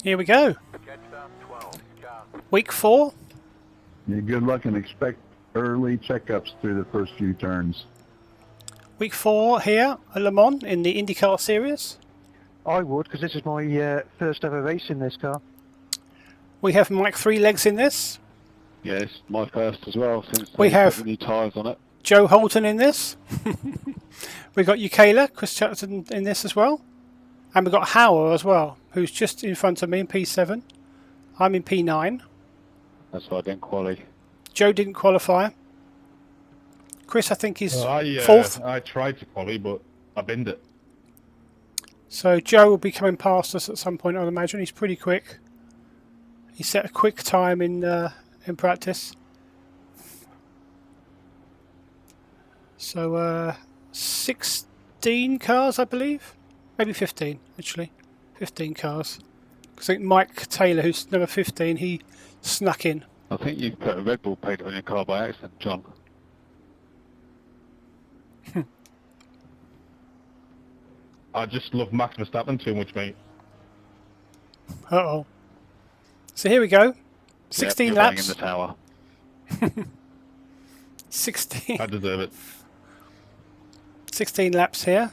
Here we go. Week 4. Yeah, good luck and expect early checkups through the first few turns. Week 4 here at Le Mans in the Indycar series. I would, because this is my first ever race in this car. We have Mike Three Legs in this. Yes, my first as well, since We they have put the new tyres on it. Joe Holton in this. We've got Ukela, Chris Chatterton in this as well. And we've got Haue as well, who's just in front of me in P7. I'm in P9. That's why I didn't quali. Joe didn't qualify. Chris, I think, is 4th. I tried to quali, but I binned it. So Joe will be coming past us at some point, I'd imagine. He's pretty quick. He set a quick time in practice. So 16 cars, I believe. Maybe 15, actually. 15 cars. Because I think Mike Taylor, who's number 15, he snuck in. I think you put a Red Bull paint on your car by accident, John. I just love Max Verstappen too much, mate. Uh-oh. So here we go. 16 yep, laps. In the tower. 16. I deserve it. 16 laps here.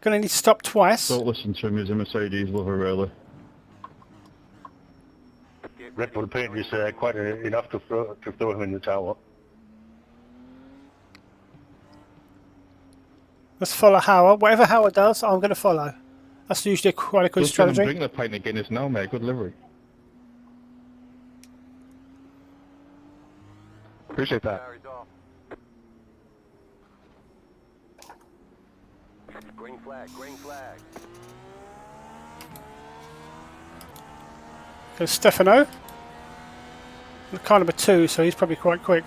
Going to need to stop twice. Don't listen to him, he's a Mercedes lover, really. Red Bull paint is quite enough to throw him in the tower. Let's follow Haue. Whatever Haue does, I'm going to follow. That's usually quite a good strategy. Bring the paint again, it's now, mate. Good livery. Appreciate that. Green flag, green flag. There's Stefano. Car number 2, so he's probably quite quick.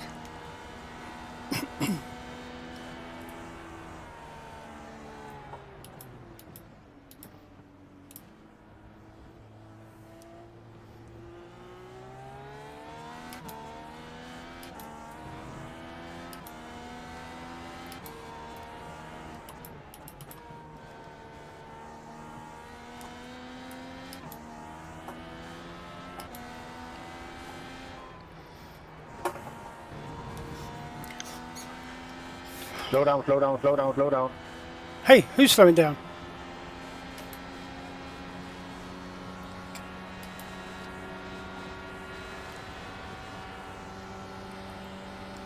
Slow down, slow down, slow down, slow down. Hey, who's slowing down?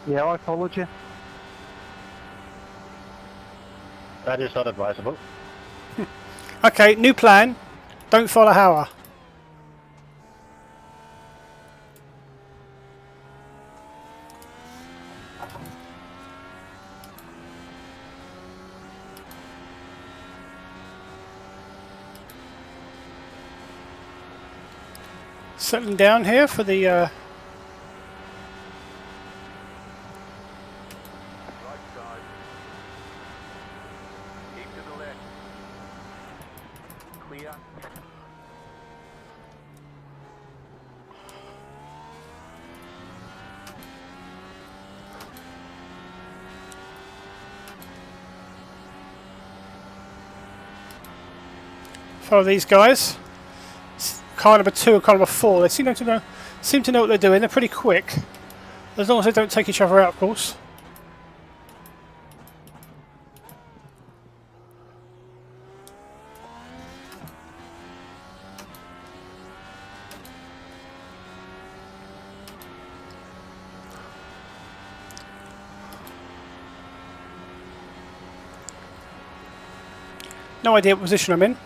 Yeah, I followed you. That is not advisable. Okay, new plan. Don't follow Haue. Settling down here for the Right side. Keep to the left. Clear. follow these guys. Car number 2 and car number 4. They seem to know what they're doing. They're pretty quick, as long as they don't take each other out, of course. No idea what position I'm in.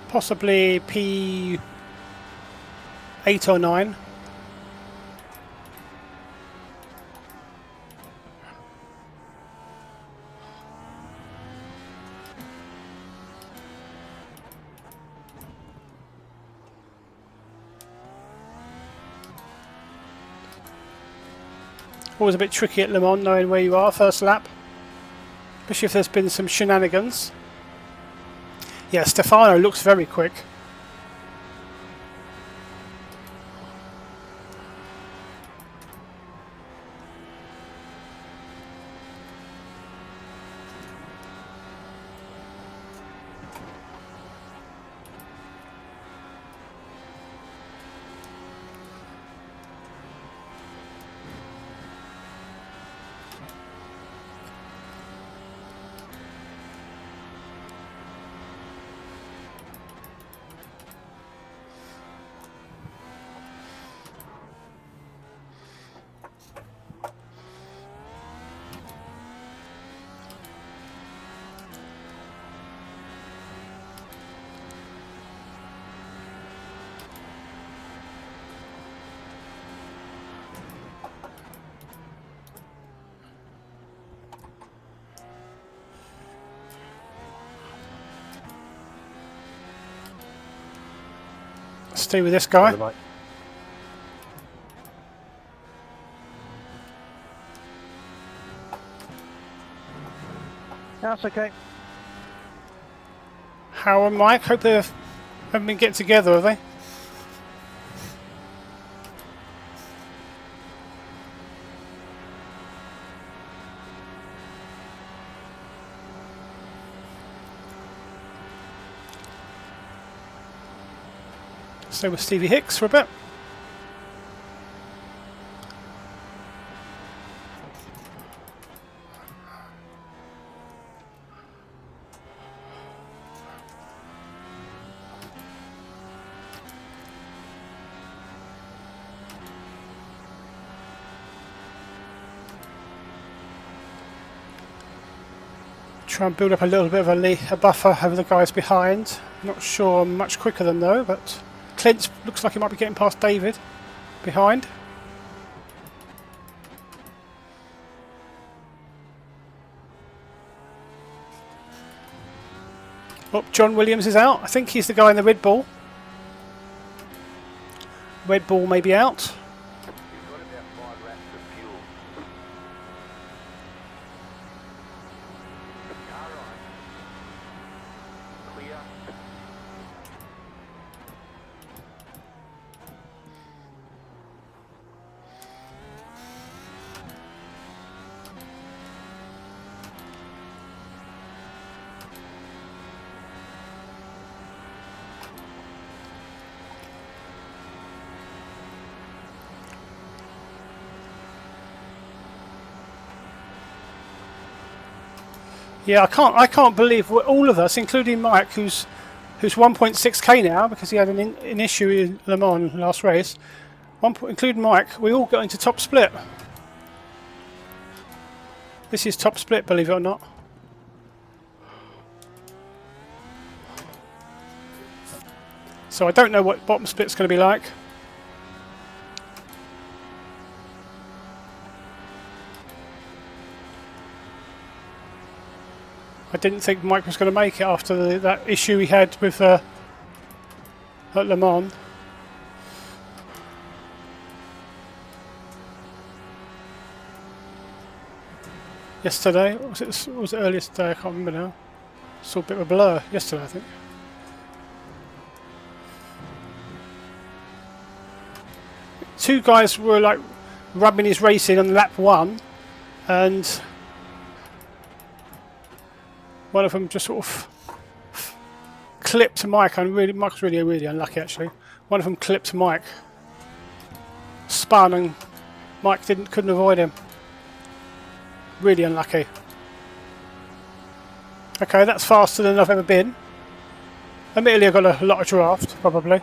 Possibly P8 or 9. Always a bit tricky at Le Mans knowing where you are first lap. Especially if there's been some shenanigans. Yeah, Stefano looks very quick. Stay with this guy. Mike. That's okay. How and Mike? Hope they haven't been getting together, have they? Stay with Stevie Hicks for a bit. Try and build up a little bit of a buffer over the guys behind. Not sure I'm much quicker than though, but Clint looks like he might be getting past David behind. Oh, John Williams is out. I think he's the guy in the Red Bull. Red Bull may be out. You've got about 5 laps of fuel. Car right. Clear. Yeah, I can't believe all of us, including Mike, who's 1.6k now because he had an issue in Le Mans last race. Including Mike, we all got into top split. This is top split, believe it or not. So I don't know what bottom split's going to be like. I didn't think Mike was going to make it after that issue he had with at Le Mans. Yesterday, was it earlier today? I can't remember now. Saw a bit of a blur yesterday, I think. Two guys were like rubbing his race in on lap 1, and one of them just sort of clipped Mike, and Mike's really unlucky actually. One of them clipped Mike, spun, and Mike couldn't avoid him. Really unlucky. Okay, that's faster than I've ever been. Admittedly, I got a lot of draft, probably.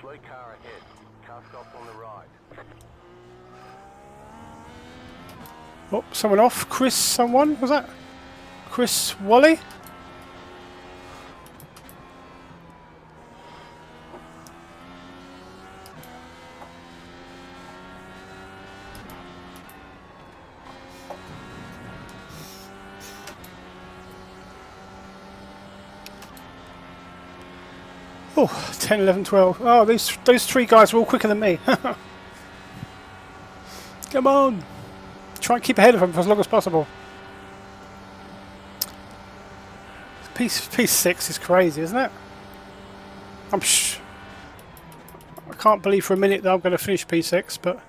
Slow car ahead. Car stop on the right. Oh, someone off. Chris, someone was that? Chris Wally? Oh, 10, 11, 12. Oh, those three guys are all quicker than me. Come on. Try and keep ahead of them for as long as possible. P6 is crazy, isn't it? I can't believe for a minute that I'm going to finish P6, but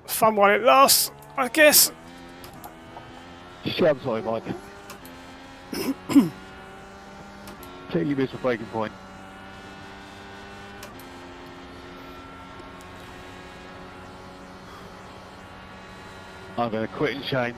fun while it lasts, I guess. Shut sorry, Mike. Totally missed a breaking point. I'm going to quit in shame.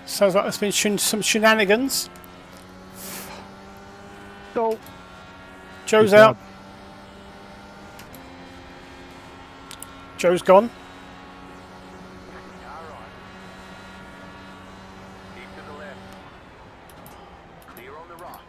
Sounds like there's been some shenanigans. So, Joe's out. Joe's gone. Car right. Keep to the left. Clear on the right.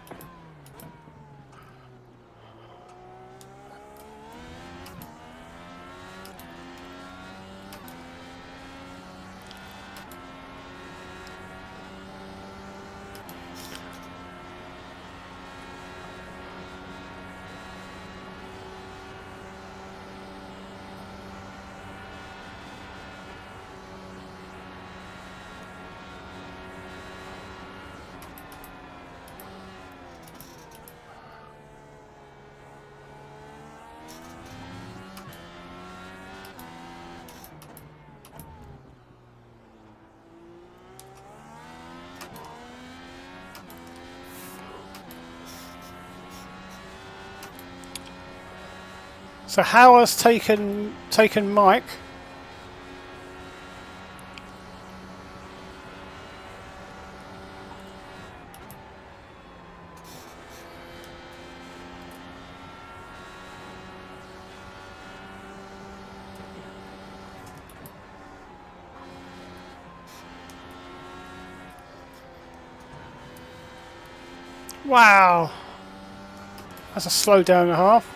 So Haue's taken Mike. Wow, that's a slow down and a half.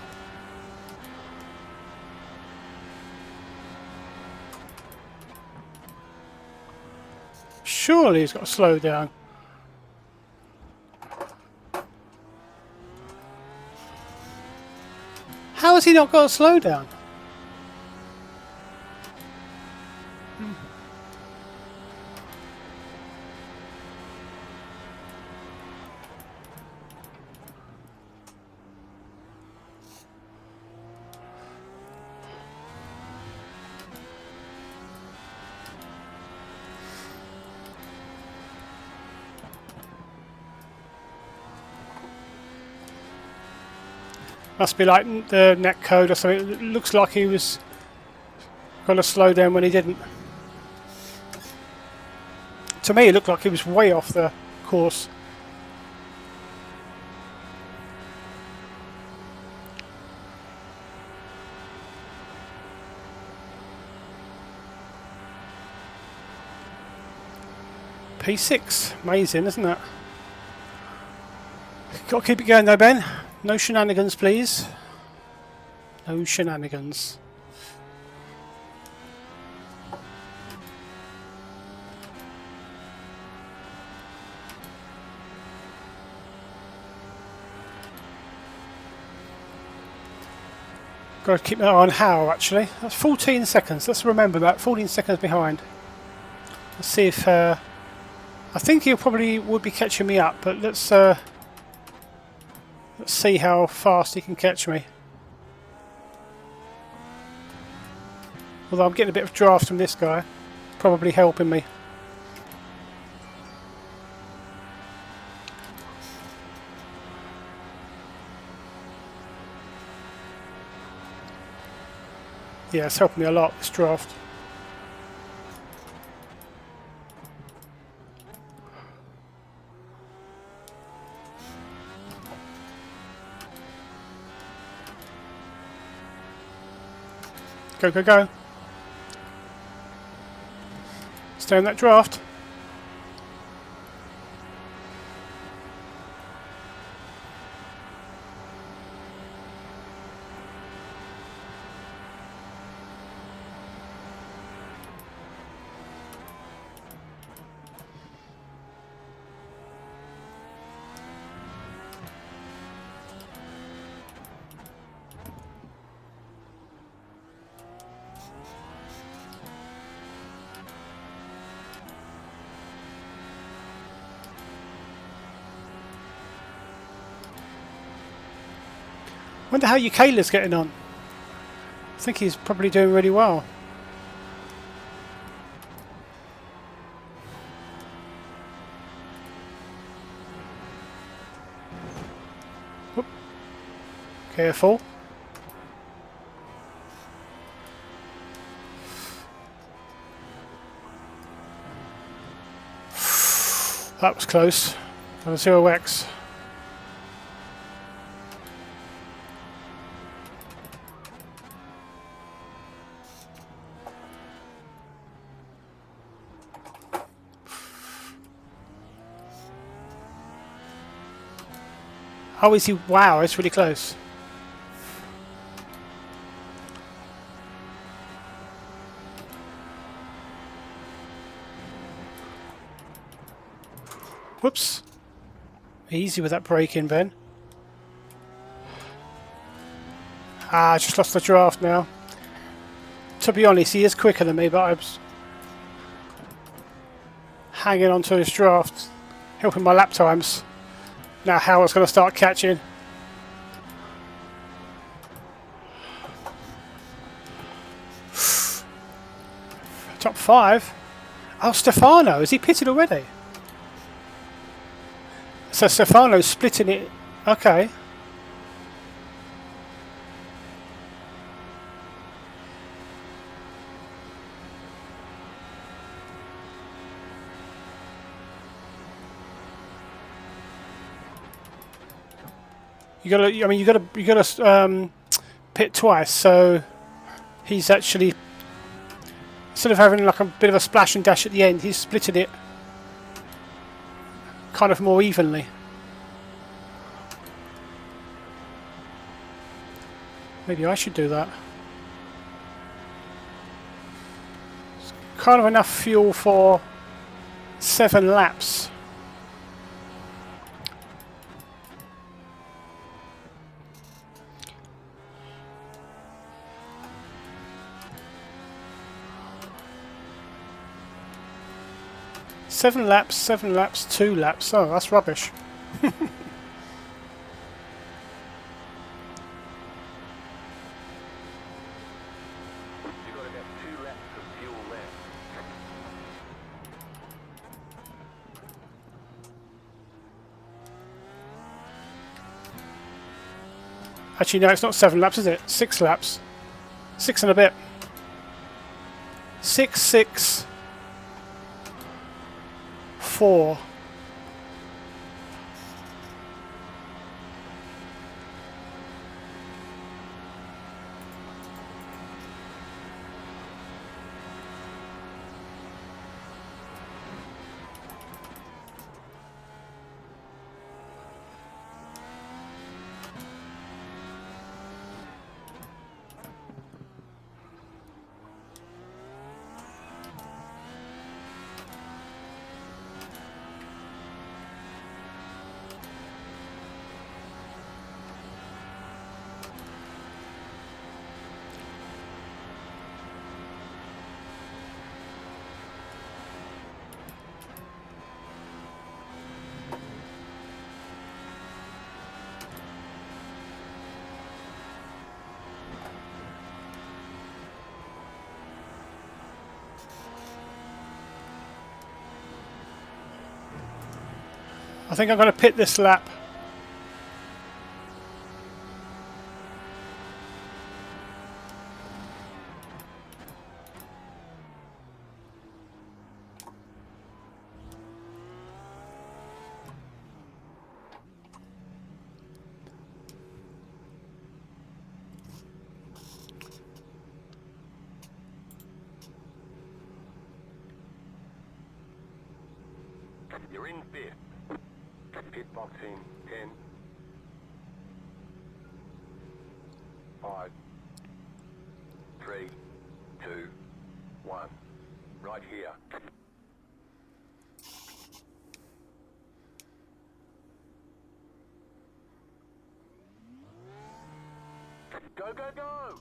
Surely he's got to slow down. How has he not got a slow down? Must be like the net code or something. It looks like he was going to slow down when he didn't. To me, it looked like he was way off the course. P6, amazing, isn't it? Got to keep it going though, Ben. No shenanigans, please. No shenanigans. Got to keep an eye on Howe, actually. That's 14 seconds. Let's remember that. 14 seconds behind. Let's see if... I think he probably would be catching me up, but let's see how fast he can catch me. Although I'm getting a bit of draft from this guy. Probably helping me. Yeah, it's helping me a lot, this draft. Go, go, go. Stay on that draft. Wonder how Ukela's getting on. I think he's probably doing really well. Oop. Careful. That was close. On 0x. Oh, is he? Wow, it's really close. Whoops. Easy with that break in, Ben. Ah, I just lost the draft now. To be honest, he is quicker than me, but I was hanging on to his draft, helping my lap times. Now Howard's going to start catching. Top 5. Oh, Stefano. Is he pitted already? So Stefano's splitting it. Okay. You gotta. I mean, you gotta pit twice. So he's actually, instead of having like a bit of a splash and dash at the end, he's splitted it kind of more evenly. Maybe I should do that. It's kind of enough fuel for 7 laps. Seven laps, 2 laps. Oh, that's rubbish. You've got about 2 laps of fuel left. Actually, no, it's not 7 laps, is it? 6 laps. 6 and a bit. 6, 6, 4. I think I'm going to pit this lap. You're in 5th. Pit box in 10, 5, 3, 2, 1. Right here. Go, go, go!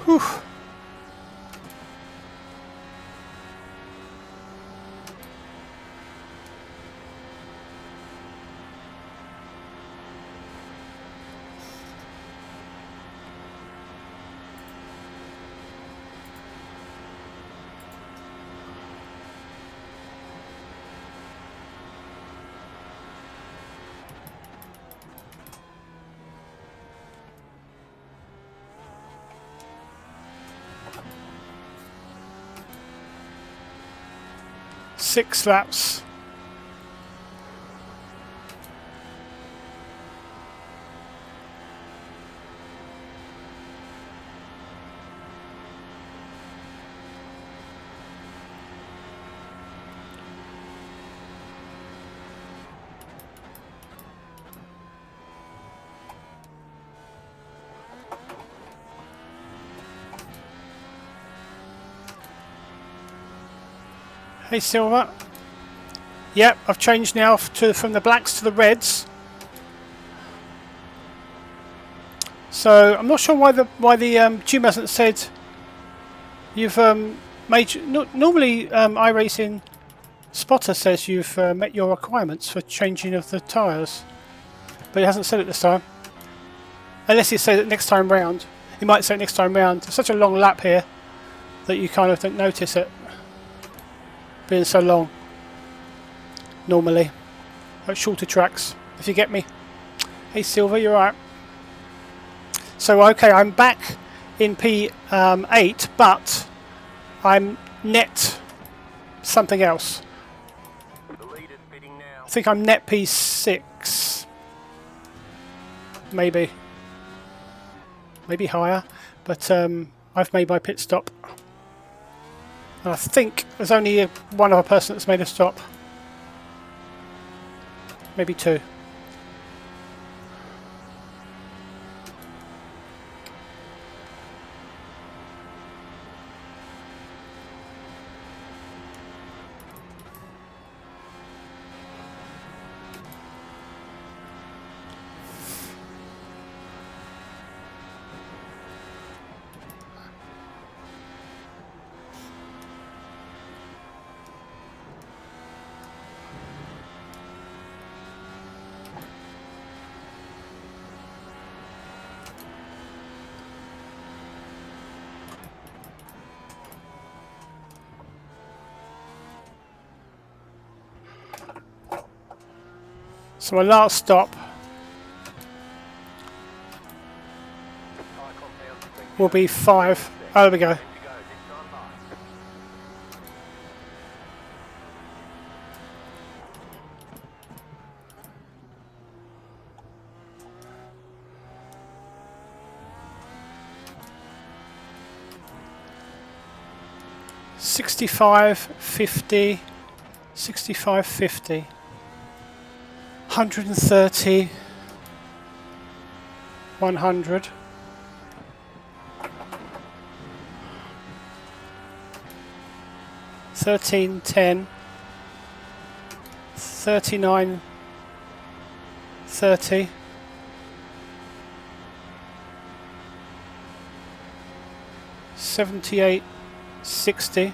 Whew. Six laps. Hey Silver. Yep, I've changed now from the blacks to the reds. So I'm not sure why the Jim hasn't said you've Major. No, normally, iRacing Spotter says you've met your requirements for changing of the tyres, but it hasn't said it this time. Unless it says it next time round. It might say it next time round. It's such a long lap here that you kind of don't notice it being so long. Normally, like shorter tracks, if you get me. Hey Silver, you're right. So okay, I'm back in P8, but I'm net something else. The lead is pitting now. I think I'm net P6, maybe higher, but I've made my pit stop. And I think there's only one other person that's made a stop. Maybe two. So my last stop will be 5. Oh, there we go. To go this time last. 65, 50, 65, 50, 130, 100, 13, 10, 39, 30, 78, 60,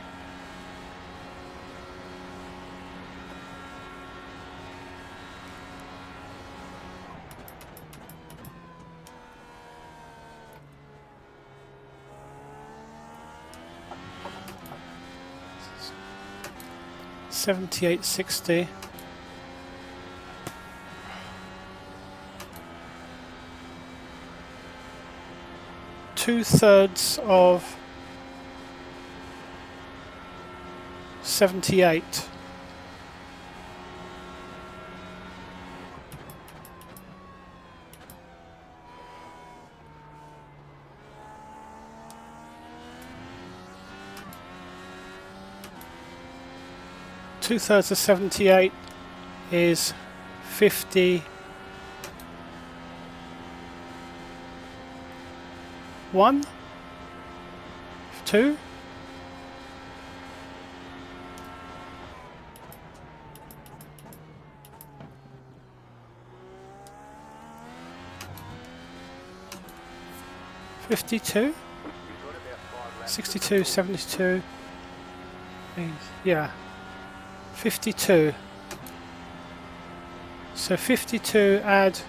78, 60. Two-thirds of 78. Two-thirds of 78 is 50. 1, 2, 52, 62, 72, yeah, 52. So 52 add,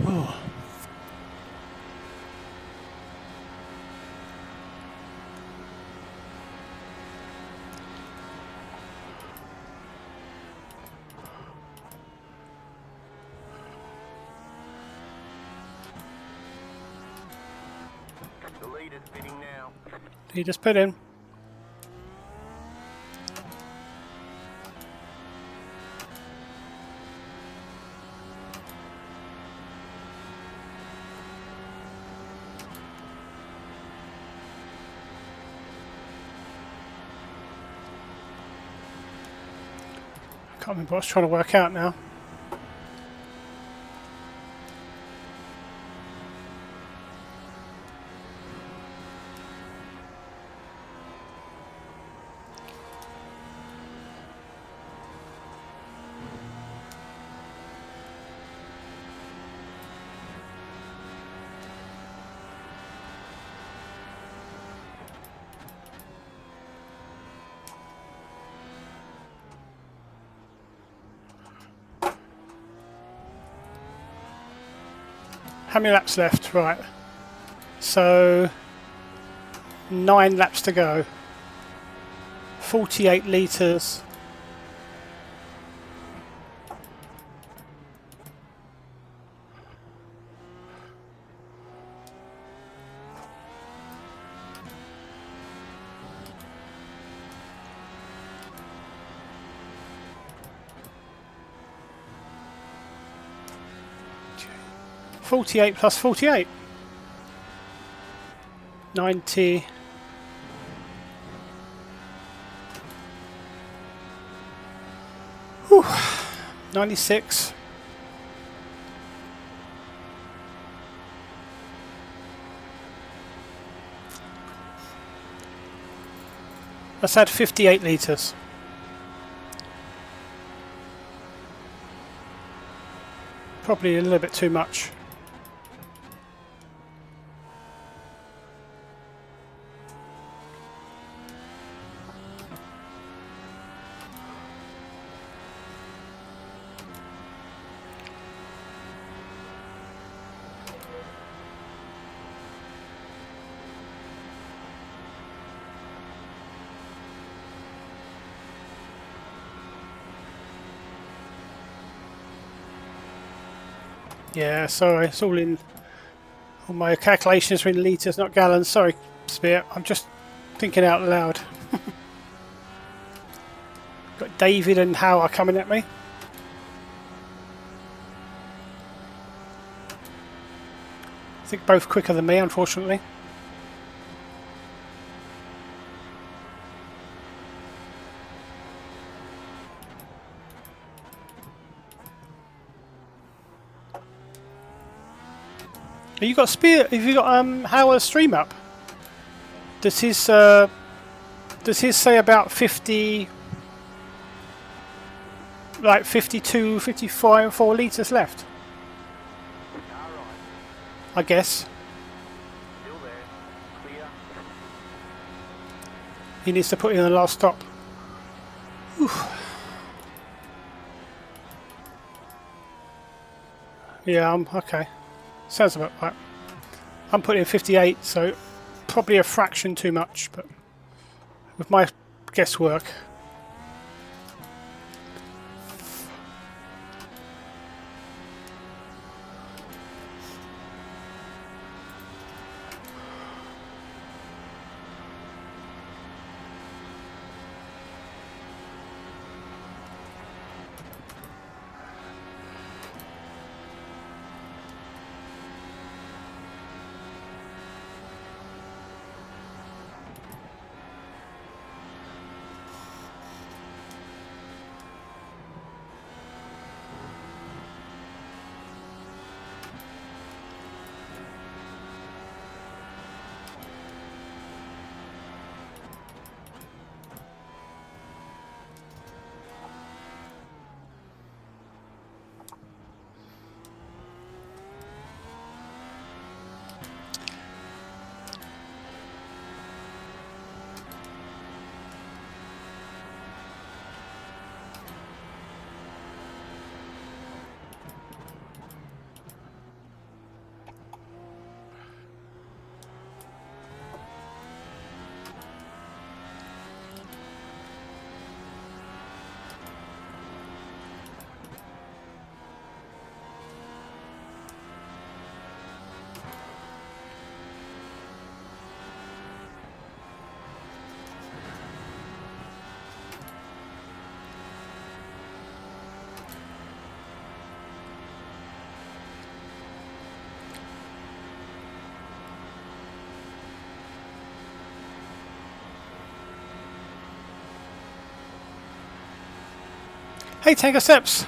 oh, The lead is pitting now. you just put in. I can't remember what I was trying to work out now. How many laps left? Right. So 9 laps to go. 48 litres. $48 plus 48. 90. Whew. 96. Let's add 58 litres. Probably a little bit too much. Yeah, sorry, it's all in. All my calculations are in litres, not gallons. Sorry, Spear. I'm just thinking out loud. Got David and Haue coming at me. I think both quicker than me, unfortunately. Have you got Spear? Have you got Haue's stream up? Does his say about 50, like 52, 55, 4 litres left? I guess. Still there. Clear. He needs to put in the last stop. Oof. Yeah, I'm okay. Sounds about right. I'm putting in 58, so probably a fraction too much, but with my guesswork. Hey, Tango Steps.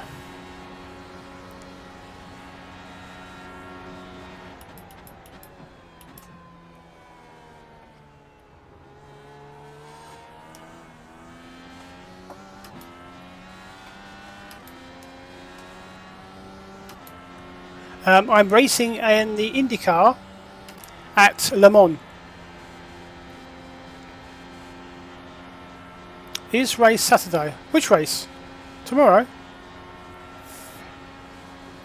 I'm racing in the Indycar at Lemans. Is race Saturday? Which race? Tomorrow?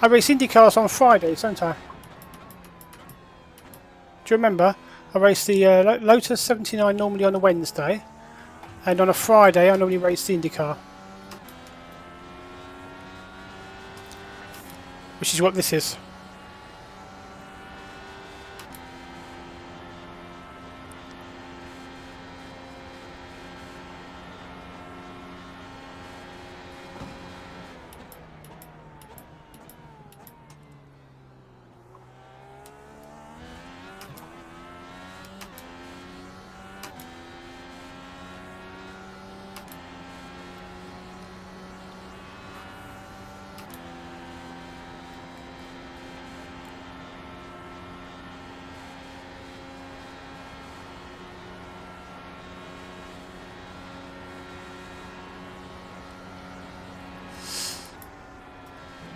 I race Indycars on Fridays, don't I? Do you remember? I race the Lotus 79 normally on a Wednesday, and on a Friday I normally race the Indycar, which is what this is.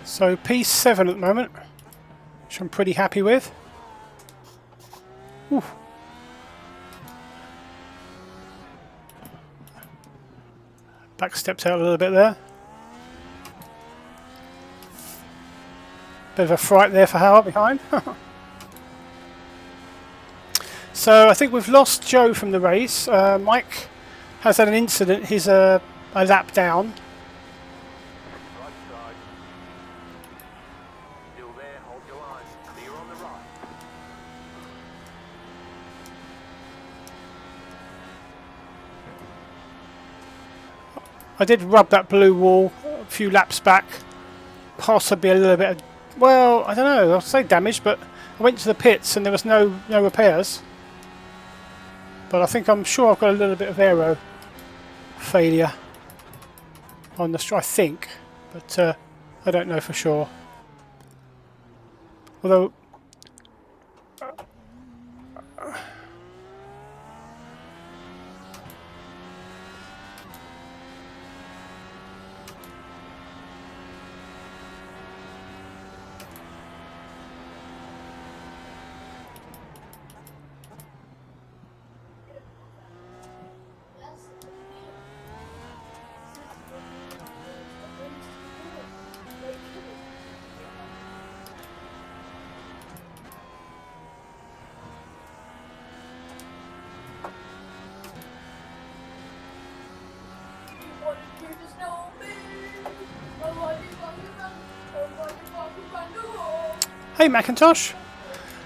So P7 at the moment, which I'm pretty happy with. Ooh. Back stepped out a little bit there. Bit of a fright there for Howard behind. So I think we've lost Joe from the race. Mike has had an incident. He's a lap down. Right side. Still there, hold your line. Clear on the right. I did rub that blue wall a few laps back. Possibly a little bit of, well, I don't know, I'll say damage, but I went to the pits and there was no repairs. But I'm sure I've got a little bit of aero failure on the I think, but I don't know for sure. Although hey Macintosh.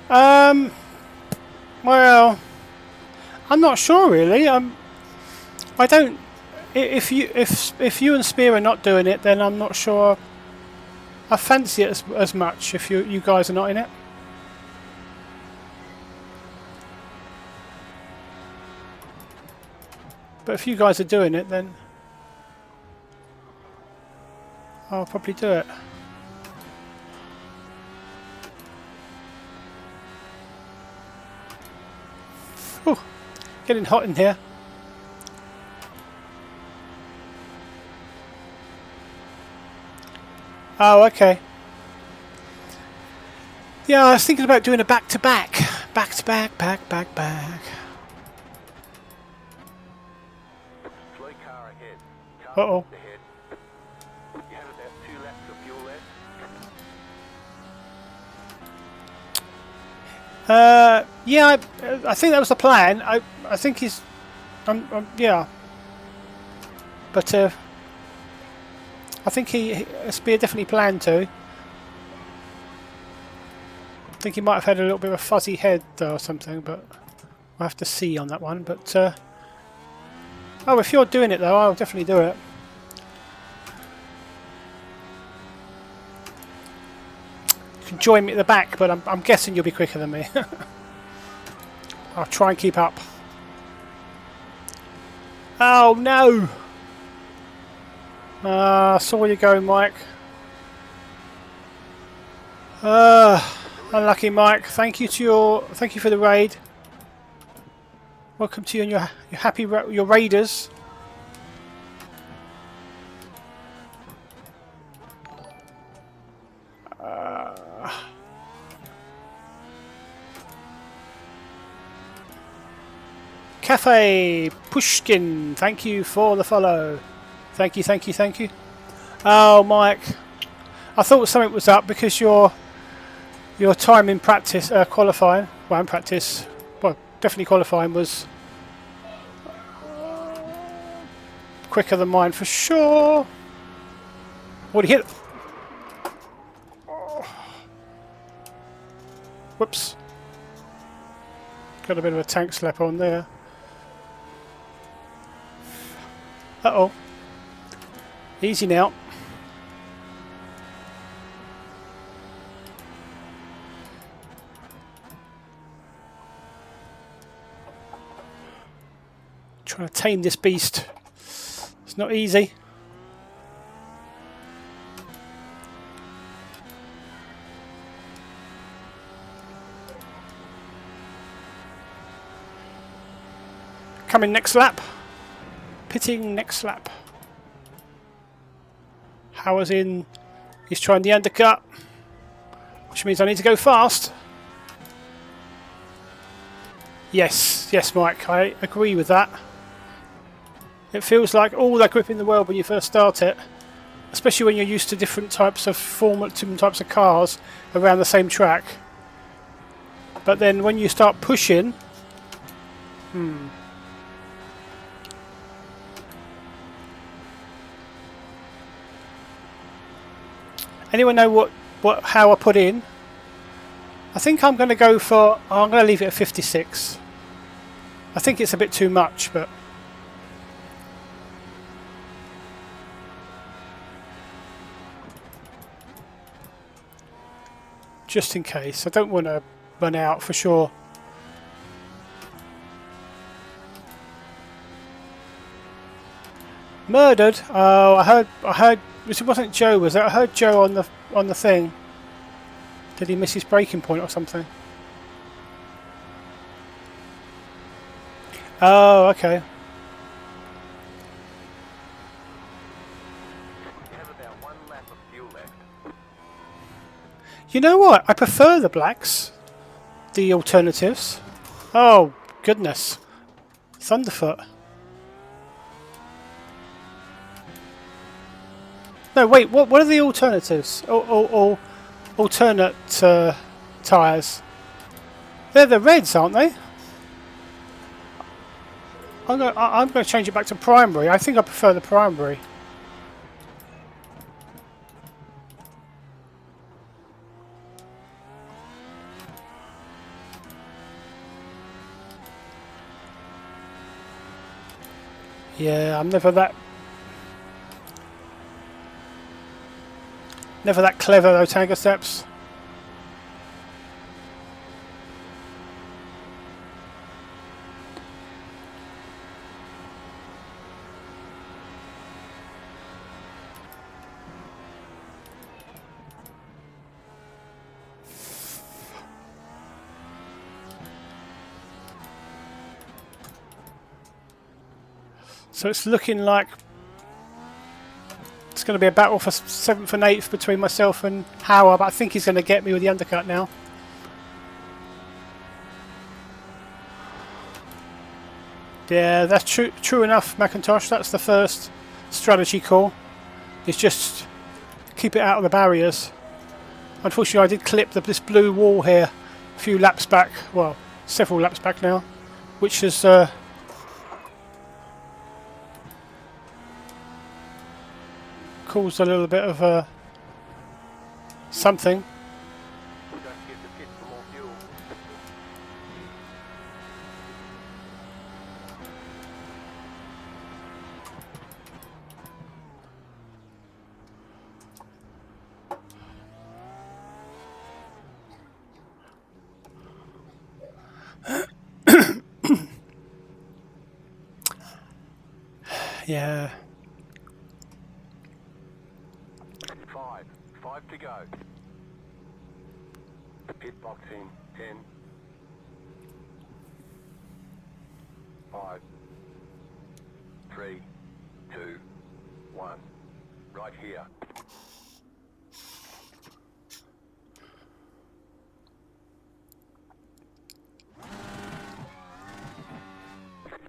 Well, I'm not sure really. I don't. If you and Spear are not doing it, then I'm not sure I fancy it as much. If you guys are not in it. But if you guys are doing it, then I'll probably do it. Whew, getting hot in here. Oh, okay. Yeah, I was thinking about doing a back-to-back. Back-to-back, back. Slow car ahead. Uh-oh. Ahead. You have about 2 laps of fuel left. Yeah, I think that was the plan. I think he's, yeah. But I think Spear definitely planned to. I think he might have had a little bit of a fuzzy head or something, but we'll have to see on that one. But oh, if you're doing it though, I'll definitely do it. You can join me at the back, but I'm guessing you'll be quicker than me. I'll try and keep up. Oh no! I saw where you're going, Mike. Unlucky, Mike. Thank you for the raid. Welcome to you and your happy your raiders. Cafe Pushkin, thank you for the follow. Thank you. Oh, Mike, I thought something was up because your time in practice qualifying. well, in practice, well, definitely qualifying was quicker than mine for sure. What he hit? Oh. Whoops. Got a bit of a tank slap on there. Uh-oh. Easy now. Trying to tame this beast. It's not easy. Coming next lap. Pitting next lap. Haue's in. He's trying the undercut, which means I need to go fast. Yes, yes, Mike, I agree with that. It feels like all that grip in the world when you first start it, especially when you're used to different types of different types of cars around the same track. But then when you start pushing, anyone know how I put in? I think I'm going to go for. I'm going to leave it at 56. I think it's a bit too much, but just in case, I don't want to run out for sure. Murdered? Oh, I heard. It wasn't Joe, was it? I heard Joe on the thing. Did he miss his braking point or something? Oh, okay. You have about 1 lap of fuel left. You know what? I prefer the blacks. The alternatives. Oh, goodness. Thunderfoot. No, wait, what are the alternatives? Alternate tyres. They're the reds, aren't they? I'm going to change it back to primary. I think I prefer the primary. Yeah, I'm never that clever though, Tango Steps. So it's looking like it's going to be a battle for 7th and 8th between myself and Haue, but I think he's going to get me with the undercut now. Yeah, that's true enough, McIntosh. That's the first strategy call. Is just keep it out of the barriers. Unfortunately, I did clip this blue wall here a few laps back. Well, several laps back now, which has caused a little bit of something. Don't forget to pit for more fuel. Yeah. 5 to go. Pit box in 10. 5, 3, 2, 1. Right here.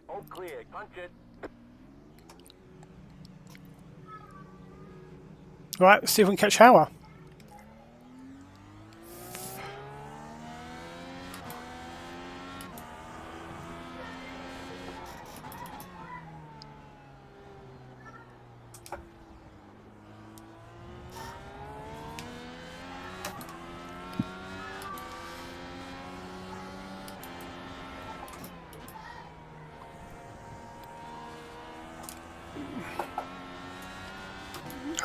All clear. Punch it. Right, let's see if we can catch Haue.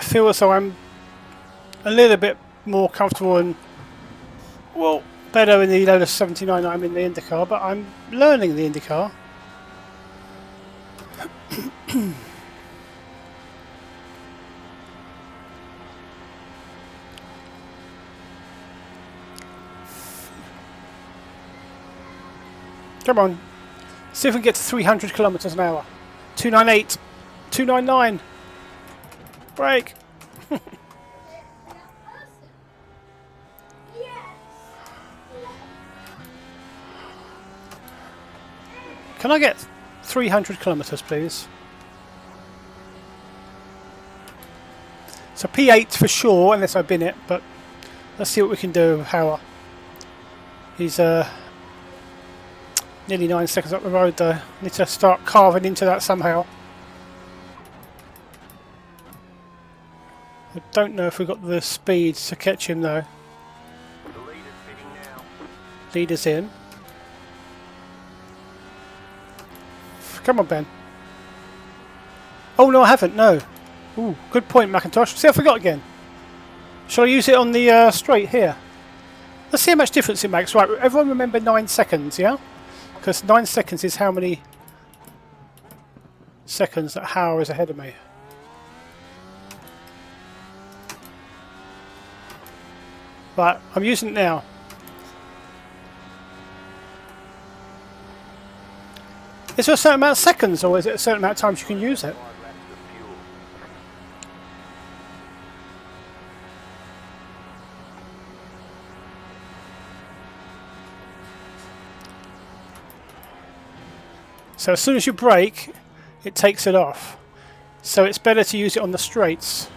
feel as though I'm a little bit more comfortable and, well, better in the Lotus 79 than I'm in the Indycar, but I'm learning the Indycar. Come on. See if we can get to 300 kilometers an hour. 298. 299. Brake. Can I get 300 kilometers, please? So P8 for sure, unless I bin it, but let's see what we can do with haue. He's nearly 9 seconds up the road though. Need to start carving into that somehow. I don't know if we've got the speed to catch him though. The leader's pitting now. Leader's in. Come on, Ben. Oh no, I haven't, no. Ooh, good point, Macintosh. See, I forgot again. Shall I use it on the straight here? Let's see how much difference it makes. Right, everyone remember 9 seconds, yeah? Because 9 seconds is how many seconds that haue is ahead of me. Right, I'm using it now. Is there a certain amount of seconds, or is it a certain amount of times you can use it? 5 laps of fuel. So as soon as you brake, it takes it off. So it's better to use it on the straights.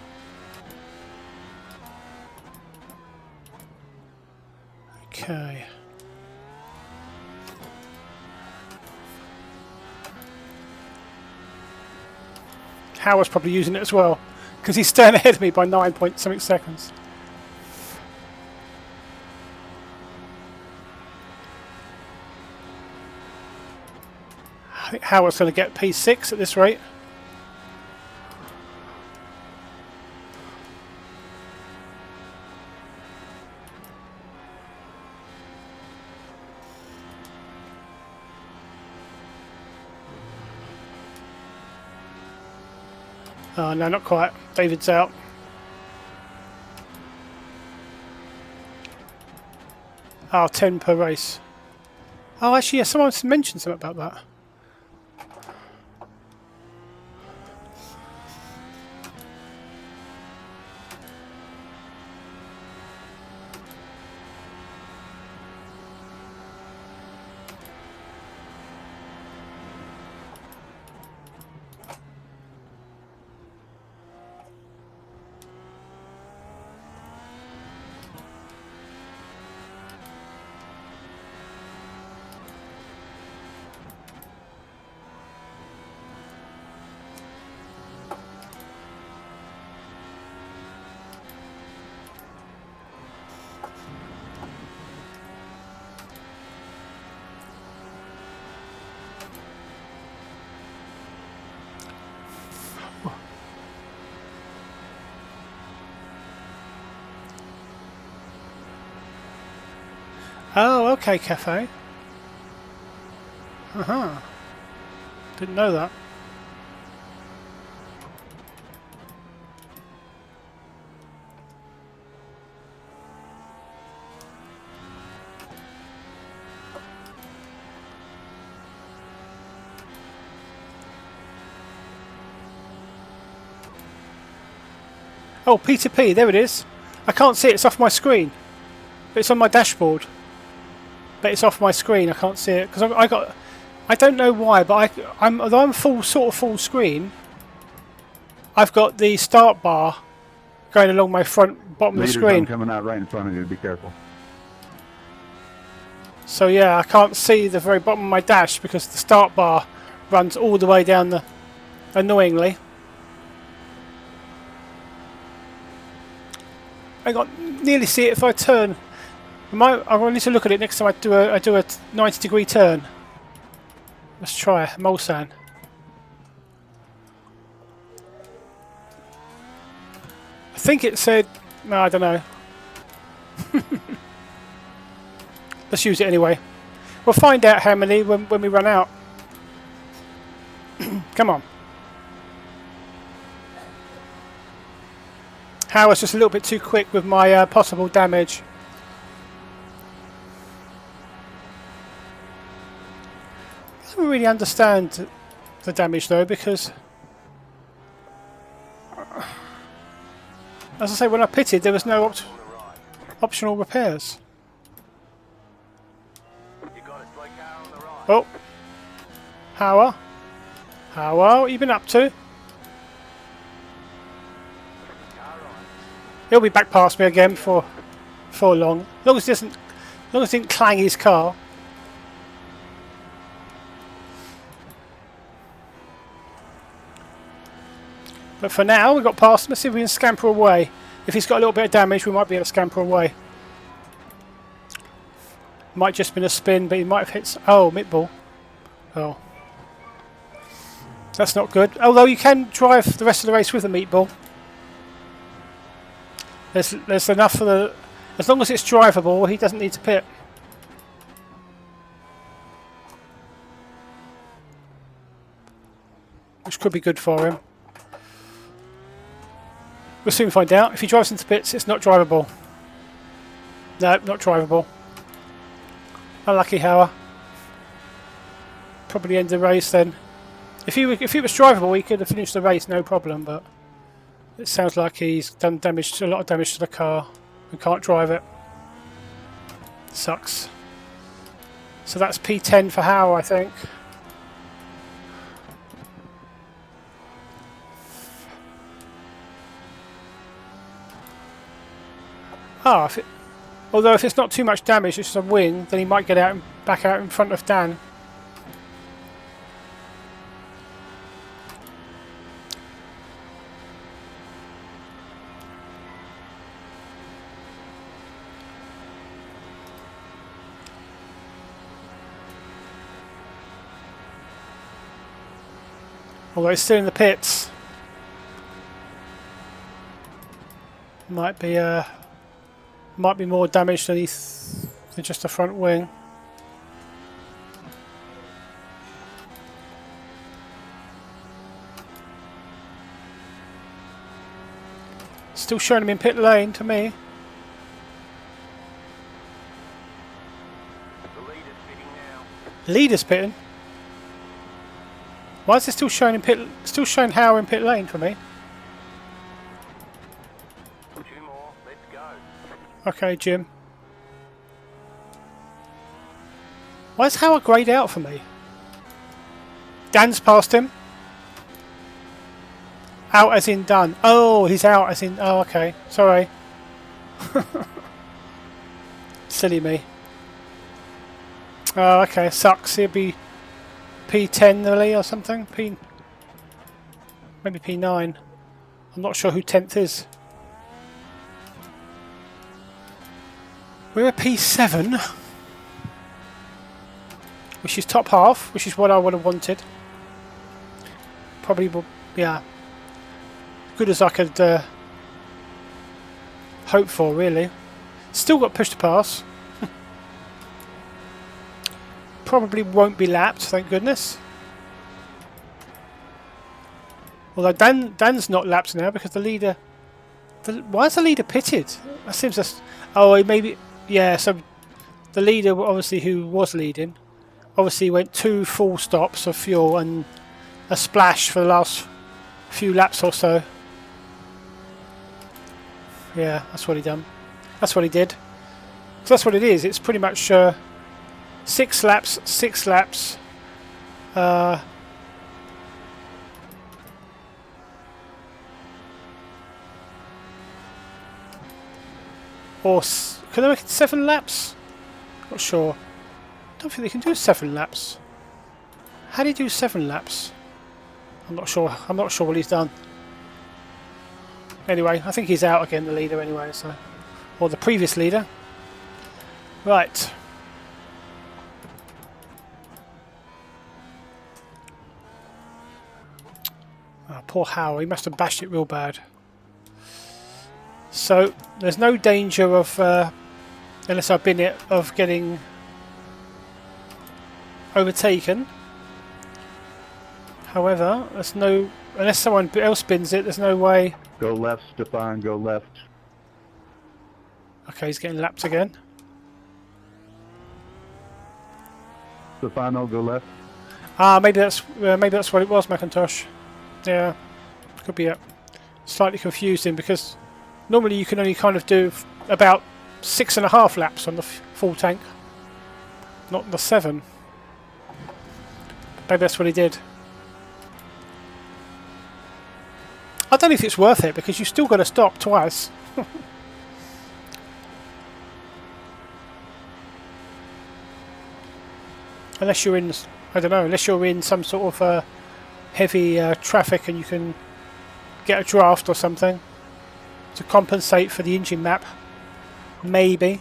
Okay. Haue's probably using it as well, because he's staying ahead of me by 9 point something seconds. I think Haue's going to get P6 at this rate. Oh no, not quite. David's out. Oh, 10 per race. Oh, actually, yeah, someone mentioned something about that. Oh, okay, Cafe. Didn't know that. Oh, P2P, there it is. I can't see it, it's off my screen. But it's on my dashboard. But it's off my screen, I can't see it. Because I don't know why, but although I'm sort of full screen, I've got the start bar going along my bottom of the screen. Coming out right in front of you, be careful. So yeah, I can't see the very bottom of my dash because the start bar runs all the way down the... annoyingly. I got nearly see it if I turn. I need to look at it next time I do a 90-degree turn. Let's try Mulsanne. think it said... No, I don't know. Let's use it anyway. We'll find out how many when we run out. Come on. How was just a little bit too quick with my possible damage. I don't really understand the damage though, because as I say, when I pitted there was no optional repairs. You got a straight car on the right. Oh, Haue, what have you been up to? He'll be back past me again before long. As long as it didn't clang his car. But for now, we've got past him. Let's see if we can scamper away. If he's got a little bit of damage, we might be able to scamper away. Might just been a spin, but he might have hit... Oh, Mitball. Oh. That's not good. Although you can drive the rest of the race with a meatball. There's enough for the... As long as it's drivable, he doesn't need to pit. Which could be good for him. We'll soon find out. If he drives into pits, it's not drivable. No, not drivable. Unlucky Haue. Probably end the race then. If it was drivable, he could have finished the race, no problem, but it sounds like he's done a lot of damage to the car and can't drive it. Sucks. So that's P10 for Haue, I think. Ah, although if it's not too much damage, it's just a win, then he might get out and back out in front of Dan. Although he's still in the pits. Might be more damage than than just the front wing. Still showing him in pit lane to me. The leader's pitting now. Leader's pitting. Why is it still showing in pit? Still showing Haue in pit lane for me? Two more. Let's go. Okay, Jim. Why is Haue greyed out for me? Dan's past him. Out as in done. Oh, he's out as in... Oh, okay. Sorry. Silly me. Oh, okay. Sucks. He'll be P10 nearly or something. Maybe P9. I'm not sure who 10th is. We're at P7. Which is top half, which is what I would have wanted. Probably, yeah. Good as I could hope for, really. Still got push to pass. Probably won't be lapped, thank goodness. Although Dan's not lapped now because the leader... why is the leader pitted? That seems just... Oh, maybe... Yeah, so the leader, obviously, who was leading, obviously went 2 full stops of fuel and a splash for the last few laps or so. Yeah, that's what he done. That's what he did. So that's what it is. It's pretty much 6 laps, 6 laps. Or can they make it 7 laps? Not sure. I don't think they can do 7 laps. How do you do 7 laps? I'm not sure. I'm not sure what he's done. Anyway, I think he's out again, the leader anyway, so... Or the previous leader. Right. Oh, poor Haue, he must have bashed it real bad. So there's no danger of, unless I've been it, of getting overtaken. However, there's no, unless someone else spins it, there's no way. Go left, Stefan, go left. Okay, he's getting lapped again. Stefano, go left. Ah, maybe that's what it was, Macintosh. Yeah, could be it. Slightly confusing because normally you can only kind of do about 6.5 laps on the full tank, not the 7. Maybe that's what he did. I don't know if it's worth it because you've still got to stop twice. Unless you're in, I don't know, unless you're in some sort of heavy traffic and you can get a draft or something to compensate for the engine map. Maybe.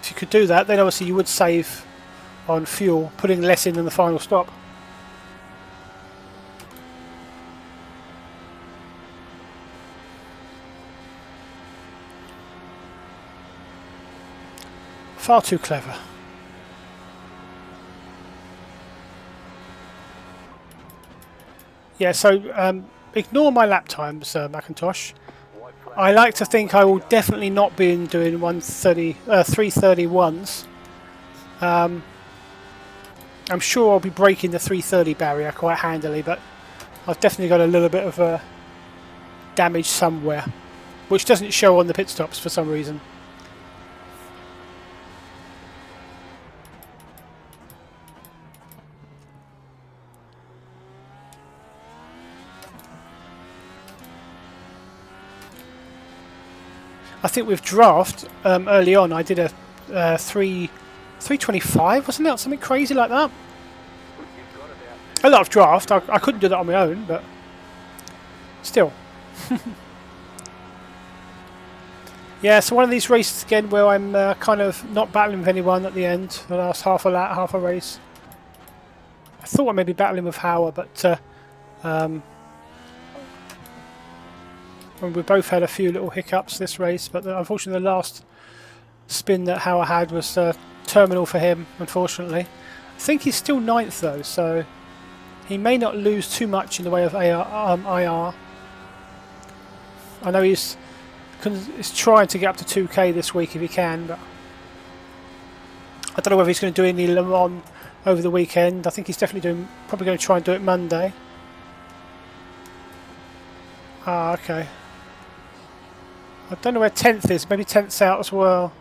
If you could do that, then obviously you would save on fuel, putting less in than the final stop. Far too clever. Yeah, so ignore my lap times, Macintosh. I like to think I will definitely not be doing 331s. I'm sure I'll be breaking the 330 barrier quite handily, but I've definitely got a little bit of damage somewhere, which doesn't show on the pit stops for some reason. I think with draft early on, I did a 325, wasn't it? Something crazy like that. A lot of draft. I couldn't do that on my own, but still. Yeah, so one of these races again where I'm kind of not battling with anyone at the end, the last half a lap, half a race. I thought I may be battling with haue, but we both had a few little hiccups this race, but unfortunately the last spin that haue had was terminal for him, unfortunately. I think he's still 9th though, so he may not lose too much in the way of IR. I know he's trying to get up to 2k this week if he can, but I don't know whether he's going to do any Lemans over the weekend. I think he's definitely probably going to try and do it Monday. Ah, okay. I don't know where 10th is. Maybe 10th's out as well.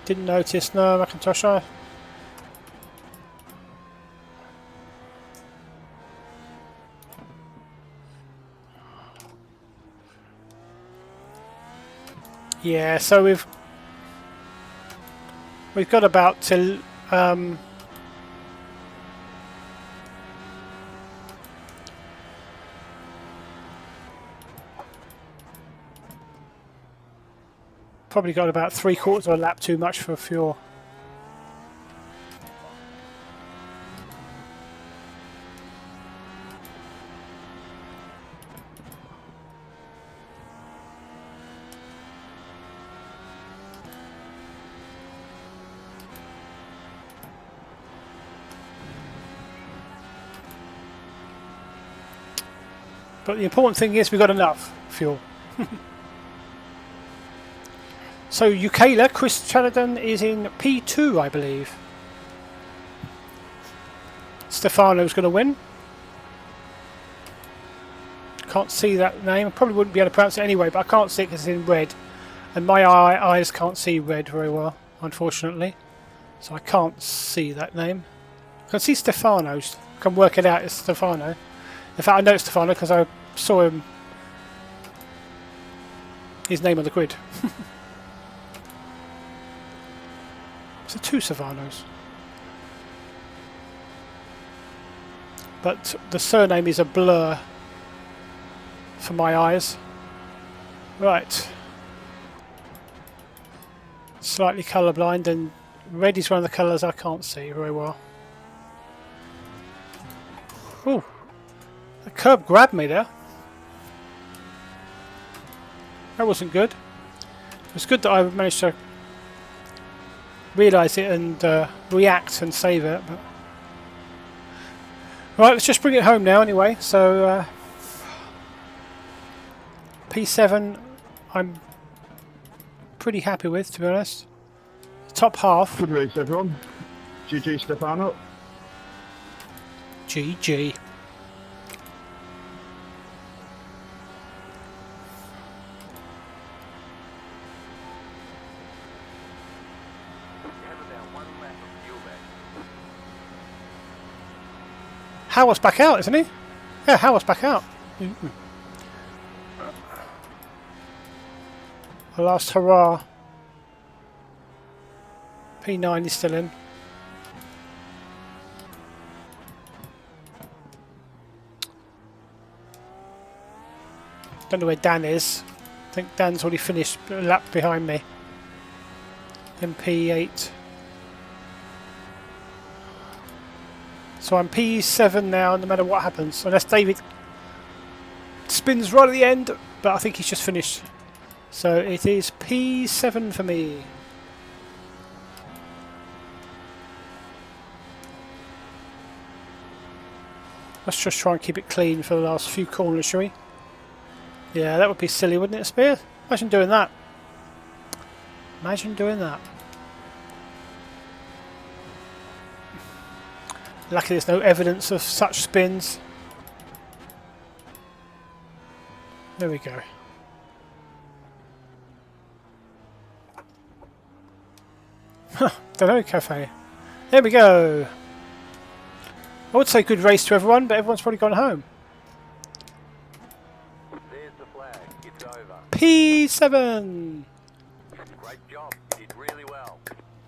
Didn't notice. No, Macintosh. Yeah, so we've got about till probably got about 3/4 of a lap too much for fuel. But the important thing is we've got enough fuel. So Ukela, Chris Sheridan is in P2, I believe. Stefano's going to win. Can't see that name. I probably wouldn't be able to pronounce it anyway, but I can't see it because it's in red. And my eyes can't see red very well, unfortunately. So I can't see that name. I can see Stefano's. I can work it out, it's Stefano. In fact, I know it's Stefano because I saw him, his name on the grid. So 2 Stefanos. But the surname is a blur for my eyes. Right. Slightly colourblind, and red is one of the colours I can't see very well. Ooh, the curb grabbed me there. That wasn't good. It was good that I managed to realise it and react and save it. But... Right, let's just bring it home now anyway. So P7 I'm pretty happy with, to be honest. Top half. Good race, everyone. GG, Stefano. GG. Howard's back out, isn't he? Yeah, Howard's back out. The last hurrah. P9 is still in. Don't know where Dan is. I think Dan's already finished a lap behind me. P8. So I'm P7 now, no matter what happens. Unless David spins right at the end, but I think he's just finished. So it is P7 for me. Let's just try and keep it clean for the last few corners, shall we? Yeah, that would be silly, wouldn't it, Spear? Imagine doing that. Imagine doing that. Luckily there's no evidence of such spins. There we go. Don't know, Cafe. There we go. I would say good race to everyone, but everyone's probably gone home. There's the flag. It's over. P7! Great job. You did really well.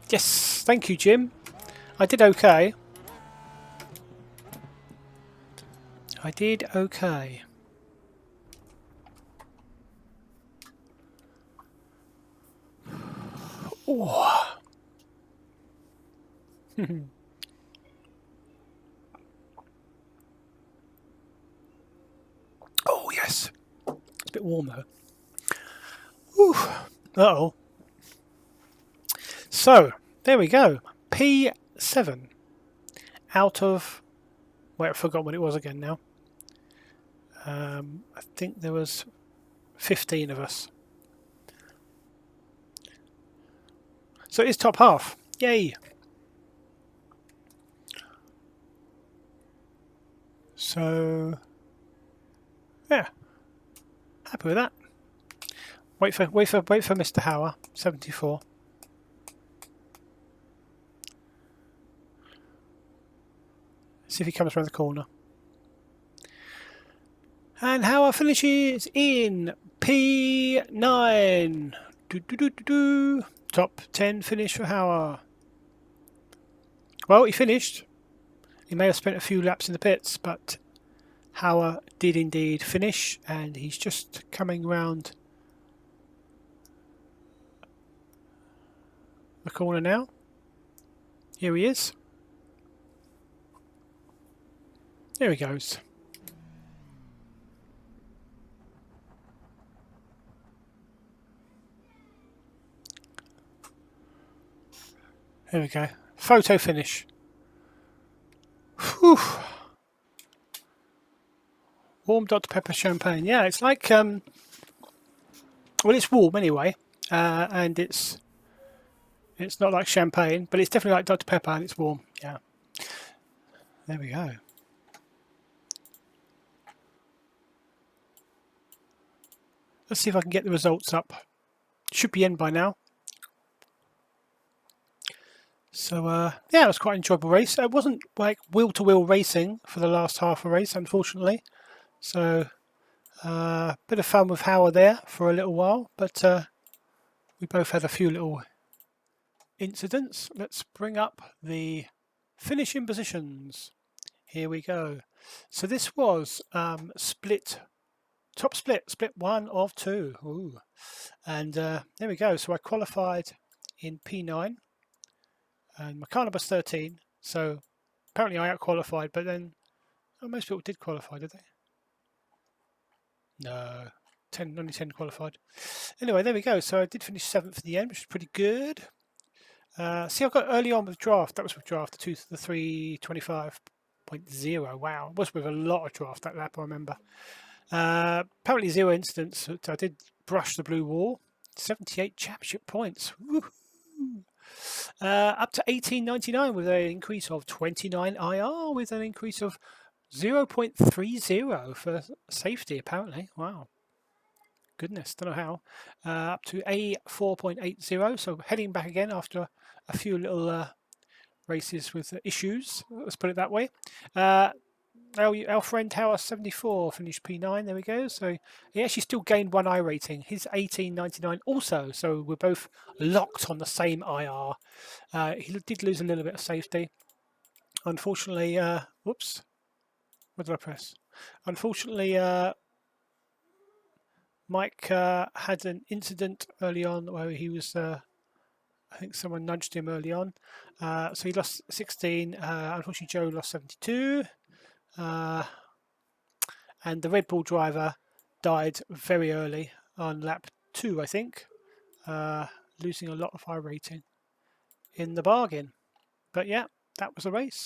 Yes, thank you, Jim. I did okay. I did okay. Oh. Oh yes, it's a bit warm though. Ooh. Uh-oh. So there we go. P7 out of. Wait, I forgot what it was again now. I think there was 15 of us. So it is top half. Yay! So yeah, happy with that. Wait for Mr. Haue, 74. See if he comes around the corner. And Haue finishes in P9. Top 10 finish for Haue. Well, he finished. He may have spent a few laps in the pits, but Haue did indeed finish, and he's just coming round the corner now. Here he is. There he goes. There we go. Photo finish. Whew. Warm Dr. Pepper champagne. Yeah, it's like well, it's warm anyway, and it's not like champagne, but it's definitely like Dr. Pepper, and it's warm. Yeah. There we go. Let's see if I can get the results up. Should be in by now. So yeah, it was quite an enjoyable race. It wasn't like wheel-to-wheel racing for the last half of the race, unfortunately. So bit of fun with Haue there for a little while, but we both had a few little incidents. Let's bring up the finishing positions. Here we go. So this was split top split 1 of 2. Ooh. And there we go. So I qualified in P9 and my car number's 13. So apparently I out-qualified, but then most people did qualify, did they? No, 10, only 10 qualified. Anyway, there we go. So I did finish 7th in the end, which is pretty good. See, I got early on with draft. That was with draft, the 325.0. Wow, it was with a lot of draft that lap, I remember. Apparently 0 incidents. I did brush the blue wall. 78 championship points. Up to 1899 with an increase of 29 IR with an increase of 0.30 for safety, apparently. Wow. Goodness, don't know how. Up to A4.80, so heading back again after a few little races with issues, let's put it that way. Our friend Tower 74 finished P9, there we go. So he actually still gained 1 I rating. He's 1899 also, so we're both locked on the same IR. He did lose a little bit of safety. Unfortunately, whoops, what did I press? Unfortunately, Mike had an incident early on where he was, I think someone nudged him early on. So he lost 16. Unfortunately, Joe lost 72. And the Red Bull driver died very early on lap 2, I think, losing a lot of I rating in the bargain. But yeah, that was a race.